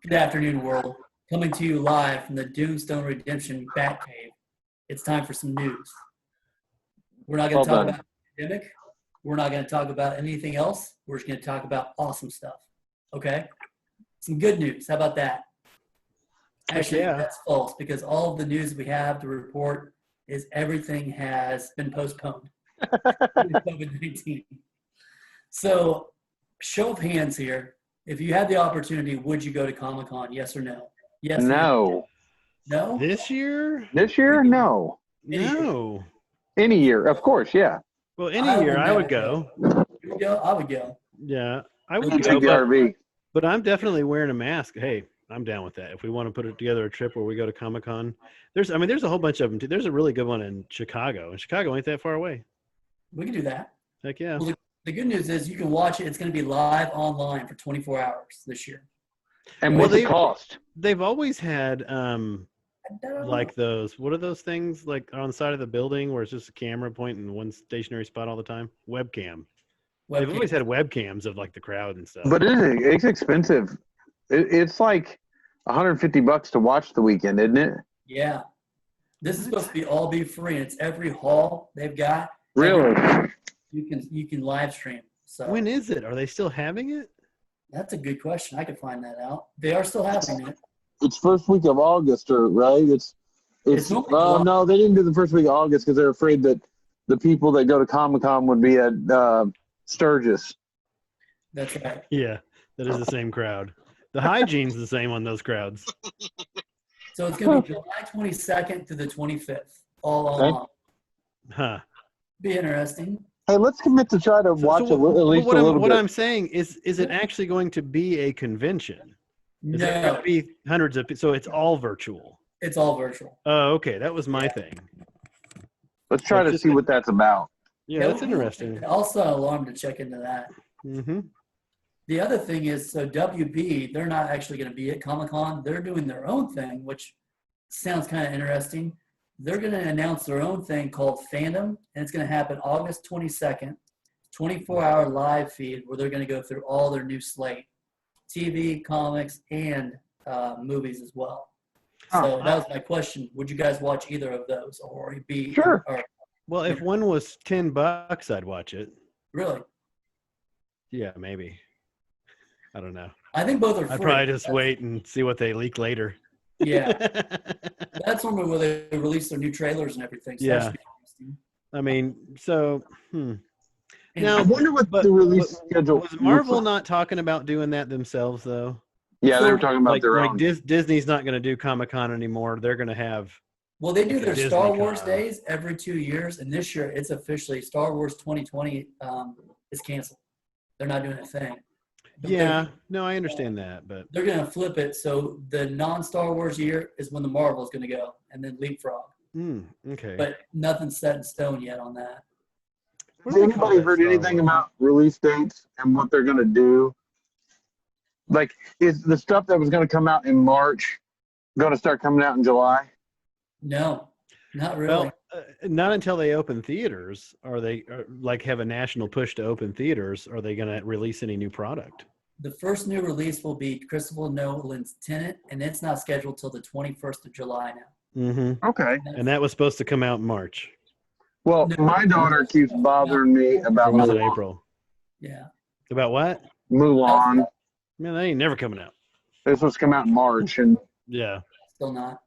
Good afternoon, world. Coming to you live from the Doomstone Redemption Batcave. It's time for some news. We're not going to talk about the pandemic. We're not going to talk about anything else. We're just going to talk about awesome stuff. Okay? Some good news. How about that? Actually, that's false because all of the news we have to report is everything has been postponed. COVID-19. So, show of hands here. If you had the opportunity, would you go to Comicon? Yes or no? Yes. No. No? This year? This year? No. No. Any year, of course, yeah. Well, any year I would go. You would go? I would go. Yeah, I would Take go. the RV. But I'm definitely wearing a mask. Hey, I'm down with that. If we want to put it together a trip where we go to Comic-Con, there's a whole bunch of them too. There's a really good one in Chicago, and Chicago ain't that far away. We can do that. Heck yeah. Well, the good news is you can watch it. It's going to be live online for 24 hours this year. And what's the cost? They've always had like those. What are those things like on the side of the building where it's just a camera pointing in one stationary spot all the time? Webcam. They've always had webcams of like the crowd and stuff. But it's expensive. It's like $150 to watch the weekend, isn't it? Yeah. This is supposed to all be free, and it's every hall they've got. Really? You can live stream. So when is it? Are they still having it? That's a good question. I could find that out. They are still having it. It's first week of August, right? It's no, they didn't do the first week of August because they're afraid that the people that go to Comic-Con would be at Sturgis. That's right. Yeah, that is the same crowd. The hygiene's the same on those crowds. So it's going to be July 22nd to the 25th, all online. Huh. Be interesting. Hey, let's commit to try to watch at least a little bit. What I'm saying is it actually going to be a convention? Is it going to be hundreds of people? So it's all virtual? It's all virtual. Oh, okay. That was my thing. Let's try to see what that's about. Yeah, that's interesting. I'll set an alarm to check into that. Mm-hmm. The other thing is, so WB, they're not actually going to be at Comic-Con. They're doing their own thing, which sounds kind of interesting. They're going to announce their own thing called Fandom, and it's going to happen August 22nd, 24-hour live feed where they're going to go through all their new slate, TV, comics, and movies as well. So that was my question. Would you guys watch either of those or be? Sure. Well, if one was $10, I'd watch it. Really? Yeah, maybe. I don't know. I think both are free. I'd probably just wait and see what they leak later. Yeah. That's one where they release their new trailers and everything. So that should be interesting. I mean, so, Now, I wonder what the release schedule was. Marvel not talking about doing that themselves, though? Yeah, they were talking about their own. Disney's not going to do Comic-Con anymore. They're going to have. Well, they do their Star Wars days every 2 years, and this year it's officially Star Wars 2020 is canceled. They're not doing a thing. But no, I understand that, but they're going to flip it. So the non-Star Wars year is when the Marvel is going to go, and then leapfrog. Okay. But nothing's set in stone yet on that. Has anybody heard anything about release dates and what they're going to do? Like, is the stuff that was going to come out in March going to start coming out in July? No, not really. Well, not until they open theaters. Are they like have a national push to open theaters? Are they going to release any new product? The first new release will be Christopher Nolan's Tenet, and it's not scheduled till the 21st of July now. Mm-hmm. Okay. And that was supposed to come out in March. Well, my daughter keeps bothering me about Was it April? Yeah. About what? Mulan. Man, that ain't never coming out. This was come out in March, and yeah, still not.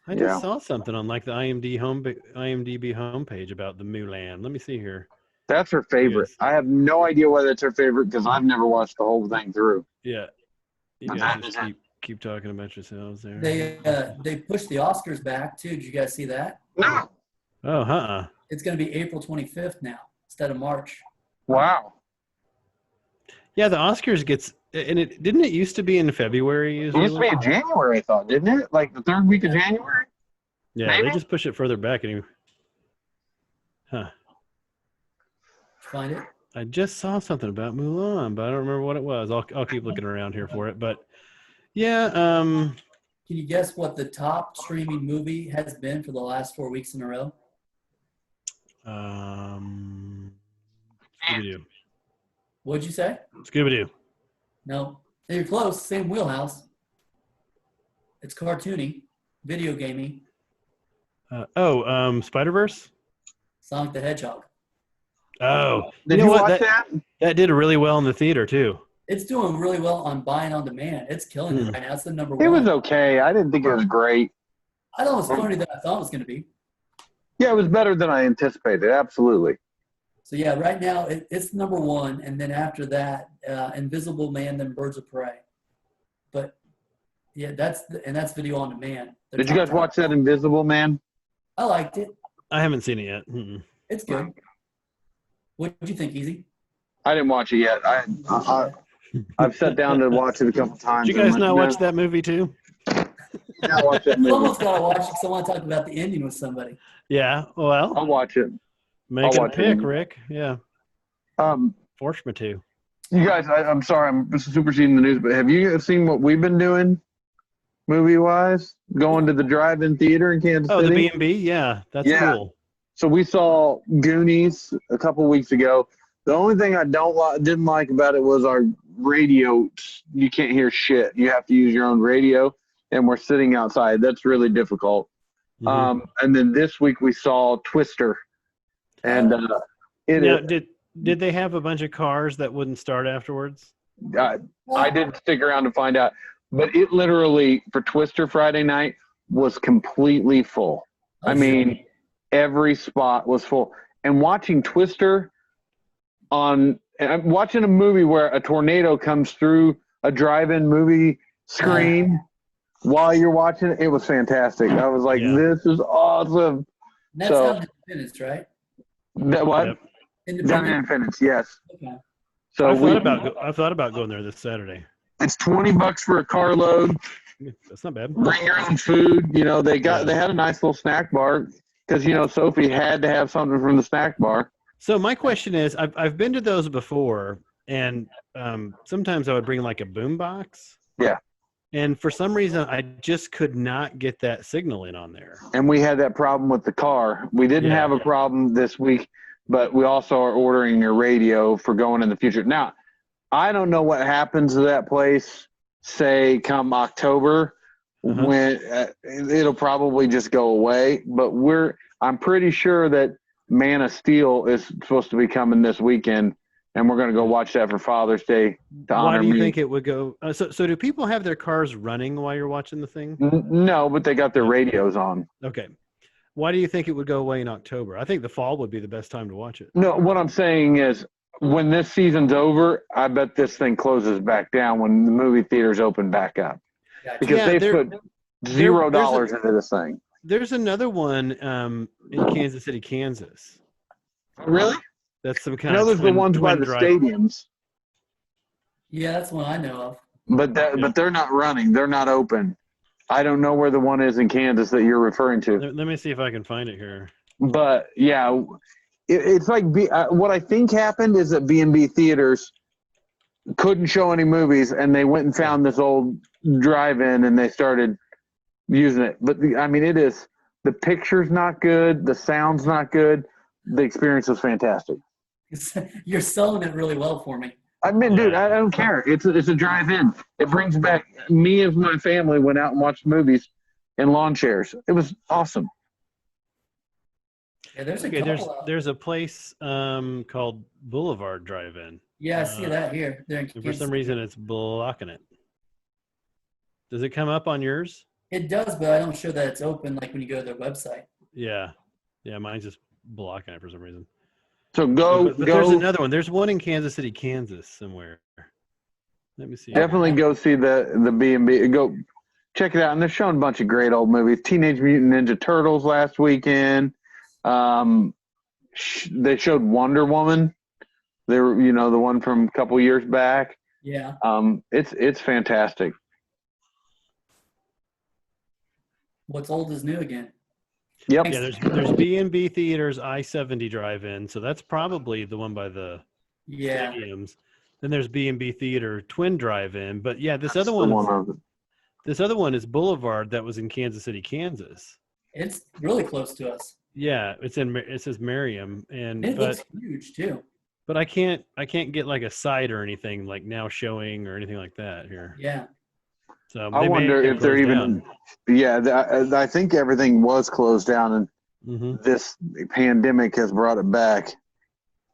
I just saw something on like the IMDb homepage about the Mulan. Let me see here. That's her favorite. Yes. I have no idea why that's her favorite because I've never watched the whole thing through. Yeah. You guys just keep talking about yourselves there. They pushed the Oscars back too. Did you guys see that? No. Oh, It's going to be April 25th now instead of March. Wow. Yeah, the Oscars gets, and it didn't it used to be in February usually? It used to be in January, I thought, didn't it? Like the third week of January? Yeah, maybe? They just push it further back. Huh. Find it? I just saw something about Mulan, but I don't remember what it was. I'll keep looking around here for it. But yeah. Can you guess what the top streaming movie has been for the last 4 weeks in a row? Scooby-Doo. What'd you say? Scooby-Doo. No. You're close. Same wheelhouse. It's cartoony, video gamey. Spider-Verse? Sonic the Hedgehog. Oh. Did you watch that? That did really well in the theater, too. It's doing really well on buying on demand. It's killing it right now. It's the number one. It was okay. I didn't think it was great. I thought it was funnier than I thought it was going to be. Yeah, it was better than I anticipated. Absolutely. So yeah, right now it's number one, and then after that, Invisible Man, then Birds of Prey. But yeah, that's video on demand. Did you guys watch that Invisible Man? I liked it. I haven't seen it yet. Mm-mm. It's good. What did you think, Easy? I didn't watch it yet. I've sat down to watch it a couple times. Did you guys not watch that movie too? Yeah, watch that movie. Someone's got to watch it because I want to talk about the ending with somebody. Yeah. Well, I'll watch it. Make a pick, Rick. Yeah. Force me to. You guys, I'm sorry, I'm superseding the news, but have you seen what we've been doing, movie-wise? Going to the drive-in theater in Kansas City? Oh, the B&B? Yeah, that's cool. So we saw Goonies a couple weeks ago. The only thing I didn't like about it was our radio. You can't hear shit. You have to use your own radio, and we're sitting outside. That's really difficult. Mm-hmm. And then this week we saw Twister, and did they have a bunch of cars that wouldn't start afterwards? I didn't stick around to find out, but it literally for Twister Friday night was completely full. I mean, every spot was full. And watching Twister I'm watching a movie where a tornado comes through a drive-in movie screen while you're watching it. It was fantastic. I was like, this is awesome. And that's on Independence, right? That what? Yep. Independence, yes. Okay. So I thought about going there this Saturday. It's $20 for a carload. That's not bad. Bring your own food. You know, they had a nice little snack bar because, you know, Sophie had to have something from the snack bar. So my question is, I've been to those before, and sometimes I would bring like a boom box. Yeah. And for some reason, I just could not get that signal in on there. And we had that problem with the car. We didn't have a problem this week, but we also are ordering a radio for going in the future. Now, I don't know what happens to that place, say, come October, when it'll probably just go away. But I'm pretty sure that Man of Steel is supposed to be coming this weekend, and we're going to go watch that for Father's Day to honor me. Why do you think it would go? So do people have their cars running while you're watching the thing? No, but they got their radios on. Okay. Why do you think it would go away in October? I think the fall would be the best time to watch it. No, what I'm saying is when this season's over, I bet this thing closes back down when the movie theaters open back up. Because they put $0 into this thing. There's another one in Kansas City, Kansas. Really? That's some kind of there's the ones by the stadiums. Yeah, that's one I know of. But they're not running. They're not open. I don't know where the one is in Kansas that you're referring to. Let me see if I can find it here. But yeah, it's like what I think happened is that BNB Theaters couldn't show any movies, and they went and found this old drive-in, and they started using it. But I mean, the picture's not good, the sound's not good, the experience was fantastic. You're selling it really well for me. I mean, dude, I don't care. It's a drive-in. It brings back me and my family went out and watched movies in lawn chairs. It was awesome. Yeah, there's a place called Boulevard DriveIn. Yeah, I see that here. For some reason, it's blocking it. Does it come up on yours? It does, but I don't show that it's open like when you go to their website. Yeah, mine's just blocking it for some reason. So go. There's another one. There's one in Kansas City, Kansas, somewhere. Let me see. Definitely go see the B&B. Go check it out. And they're showing a bunch of great old movies. Teenage Mutant Ninja Turtles last weekend. They showed Wonder Woman. They were, the one from a couple years back. Yeah. It's fantastic. What's old is new again. Yep. Yeah, there's B&B Theaters, I-70 Drive-In, so that's probably the one by the stadiums. Then there's B&B Theater Twin Drive-In, but yeah, this other one is Boulevard that was in Kansas City, Kansas. It's really close to us. Yeah, it says Merriam, and it looks huge too. But I can't get like a site or anything like now showing or anything like that here. Yeah. So I wonder if they're even. Yeah, I think everything was closed down, and this pandemic has brought it back.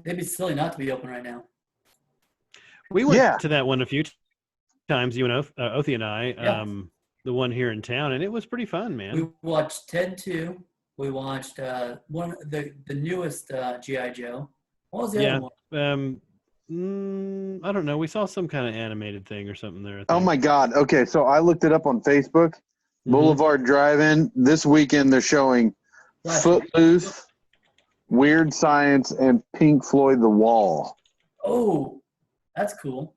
It'd be silly not to be open right now. We went to that one a few times, you and Othie and I, the one here in town, and it was pretty fun, man. We watched Ted 2. We watched the newest G.I. Joe. What was the other one? I don't know. We saw some kind of animated thing or something there. Oh my God. Okay, so I looked it up on Facebook. Boulevard Drive-In. This weekend they're showing Footloose, Weird Science, and Pink Floyd The Wall. Oh, that's cool.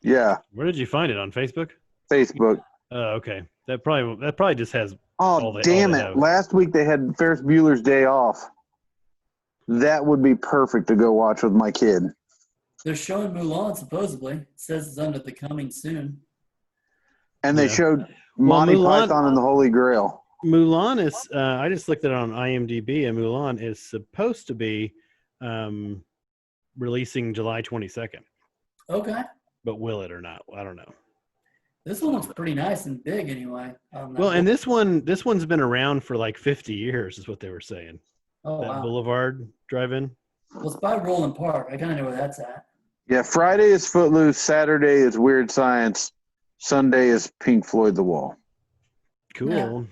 Yeah. Where did you find it? On Facebook? Facebook. Oh, okay. That probably just has. Oh, damn it! Last week they had Ferris Bueller's Day Off. That would be perfect to go watch with my kid. They're showing Mulan, supposedly. It says it's under the coming soon. And they showed Monty Python and the Holy Grail. Mulan is, I just looked at it on IMDb, and Mulan is supposed to be releasing July 22nd. Okay. But will it or not? I don't know. This one looks pretty nice and big anyway. Well, and this one's been around for like 50 years is what they were saying. Oh, wow. Boulevard Drive-In. Well, it's by Roland Park. I kind of know where that's at. Yeah, Friday is Footloose. Saturday is Weird Science. Sunday is Pink Floyd The Wall. Cool. Yeah.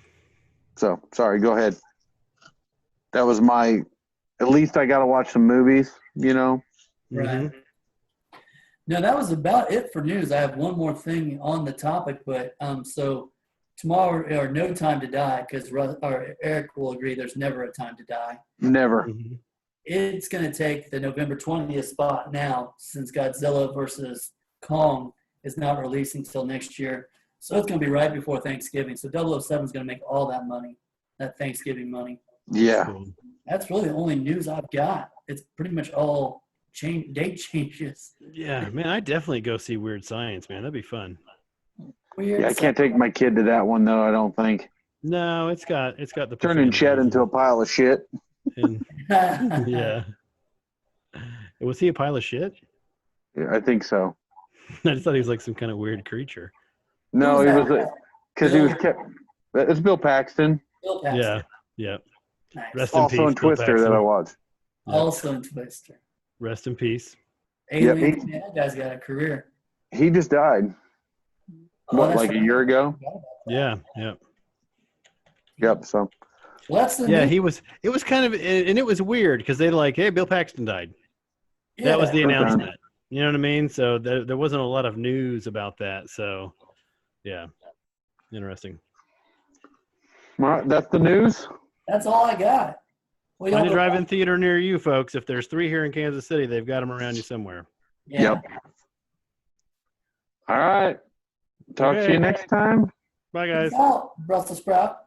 So, sorry, go ahead. That was at least I got to watch some movies, you know? Right. No, that was about it for news. I have one more thing on the topic, but so tomorrow, or No Time to Die, because Eric will agree there's never a time to die. Never. It's going to take the November 20th spot now, since Godzilla versus Kong is not releasing until next year. So it's going to be right before Thanksgiving. So 007 is going to make all that money, that Thanksgiving money. Yeah. That's really the only news I've got. It's pretty much all date changes. Yeah, man, I definitely go see Weird Science, man. That'd be fun. I can't take my kid to that one though. I don't think. No, it's got the turning Chet into a pile of shit. And, yeah. Was he a pile of shit? Yeah, I think so. I just thought he was like some kind of weird creature. No, he was because he was kept. It's Bill Paxton. Bill Paxton. Yeah. Nice. Rest in Also peace, in Twister that I watched. Also in Twister. Rest in peace. Alien, man, that guy's got a career. He just died. Like a year ago? Yeah. Yep. So. Well, that's the It was kind of, and it was weird because they like, hey, Bill Paxton died. Yeah. That was the announcement. You know what I mean? So there wasn't a lot of news about that. So, yeah, interesting. All right, that's the news. That's all I got. Find a drive-in theater near you, folks. If there's 3 here in Kansas City, they've got them around you somewhere. Yeah. Yep. All right. Talk to you next time. Bye, guys. Peace out, Brussels sprout.